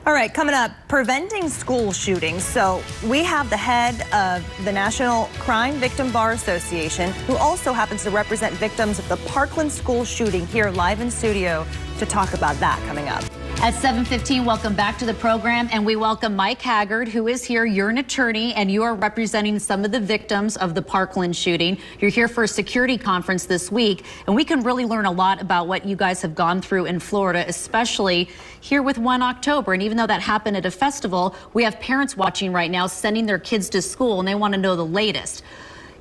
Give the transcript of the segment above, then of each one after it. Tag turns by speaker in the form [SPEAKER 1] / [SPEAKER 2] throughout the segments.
[SPEAKER 1] All right, coming up, preventing school shootings. So we have the head of the National Crime Victim Bar Association, who also happens to represent victims of the Parkland school shooting, here live in studio to talk about that coming up.
[SPEAKER 2] At 7:15, welcome back to the program, and we welcome Mike Haggard, who is here. You're an attorney, and you are representing some of the victims of the Parkland shooting. You're here for a security conference this week, and we can really learn a lot about what you guys have gone through in Florida, especially here with 1 October. And even though that happened at a festival, we have parents watching right now sending their kids to school, and they want to know the latest.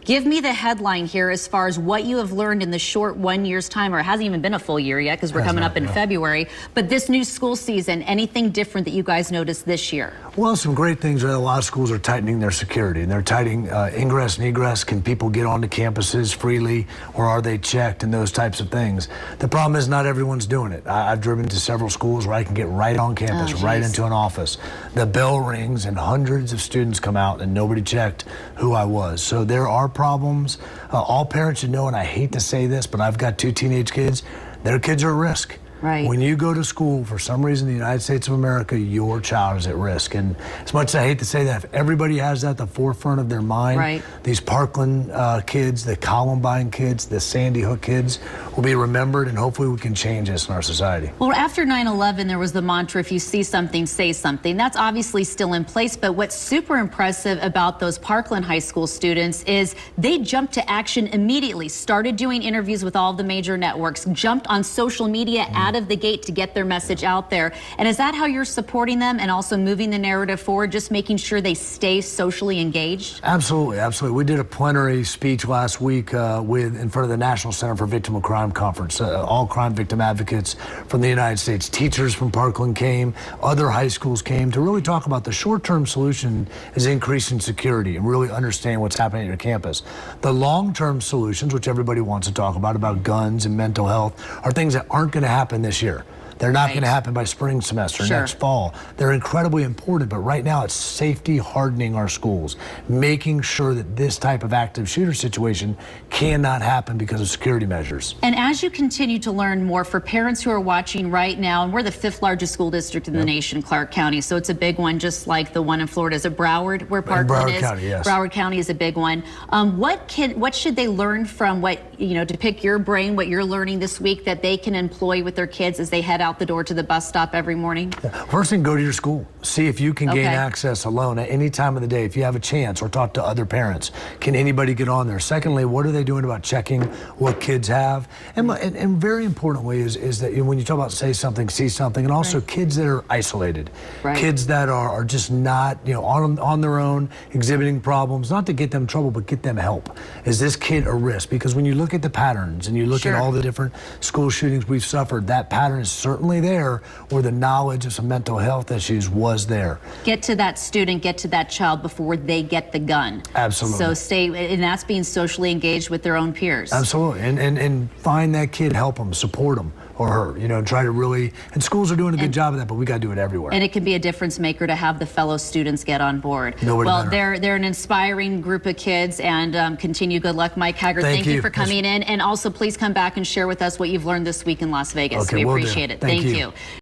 [SPEAKER 2] Give me the headline here as far as what you have learned in the short 1 year's time, or it hasn't even been a full year yet because we're coming up in February. But this new school season, anything different that you guys noticed this year?
[SPEAKER 3] Well, some great things. A lot of schools are tightening their security, and they're tightening ingress and egress. Can people get onto campuses freely, or are they checked, and those types of things. The problem is not everyone's doing it. I've driven to several schools where I can get right on campus, right into an office. The bell rings and hundreds of students come out and nobody checked who I was. So there are problems. All parents should know, and I hate to say this, but I've got 2 teenage kids. Their kids are at risk.
[SPEAKER 2] Right.
[SPEAKER 3] When you go to school, for some reason, in the United States of America, your child is at risk. And as much as I hate to say that, if everybody has that at the forefront of their mind, these Parkland kids, the Columbine kids, the Sandy Hook kids will be remembered, and hopefully we can change this in our society.
[SPEAKER 2] Well, after 9/11, there was the mantra, if you see something, say something. That's obviously still in place, but what's super impressive about those Parkland high school students is they jumped to action immediately, started doing interviews with all the major networks, jumped on social media out of the gate to get their message out there. And is that how you're supporting them and also moving the narrative forward, just making sure they stay socially engaged?
[SPEAKER 3] Absolutely, absolutely. We did a plenary speech last week in front of the National Center for Victim of Crime Conference. All crime victim advocates from the United States, teachers from Parkland came, other high schools came to really talk about the short-term solution is increasing security and really understand what's happening at your campus. The long-term solutions, which everybody wants to talk about guns and mental health, are things that aren't going to happen this year. They're not going to happen by spring semester, next fall. They're incredibly important, but right now it's safety hardening our schools, making sure that this type of active shooter situation cannot happen because of security measures.
[SPEAKER 2] And as you continue to learn more, for parents who are watching right now, and we're the 5th largest school district in the nation, Clark County, so it's a big one, just like the one in Florida. Is it Broward, where Parkland is?
[SPEAKER 3] County, yes.
[SPEAKER 2] Broward County is a big one. What should they learn from to pick your brain, what you're learning this week that they can employ with their kids as they head out the door to the bus stop every morning?
[SPEAKER 3] First thing, go to your school. See if you can gain access alone at any time of the day. If you have a chance, or talk to other parents. Can anybody get on there? Secondly, what are they doing about checking what kids have? And very importantly is that when you talk about say something, see something, and also kids that are isolated. Kids that are just not on their own, exhibiting problems, not to get them in trouble, but get them help. Is this kid a risk? Because when you look at the patterns and you look at all the different school shootings we've suffered, that pattern is certainly there, where the knowledge of some mental health issues was there.
[SPEAKER 2] Get to that student, get to that child before they get the gun.
[SPEAKER 3] Absolutely.
[SPEAKER 2] So and that's being socially engaged with their own peers.
[SPEAKER 3] Absolutely, and find that kid, help them, support them or her, try to really, and schools are doing a good job of that, but we got to do it everywhere.
[SPEAKER 2] And it can be a difference maker to have the fellow students get on board. Well, they're an inspiring group of kids, and continue good luck. Mike Haggard, thank you for coming in, and also please come back and share with us what you've learned this week in Las Vegas. We appreciate it. Thank you.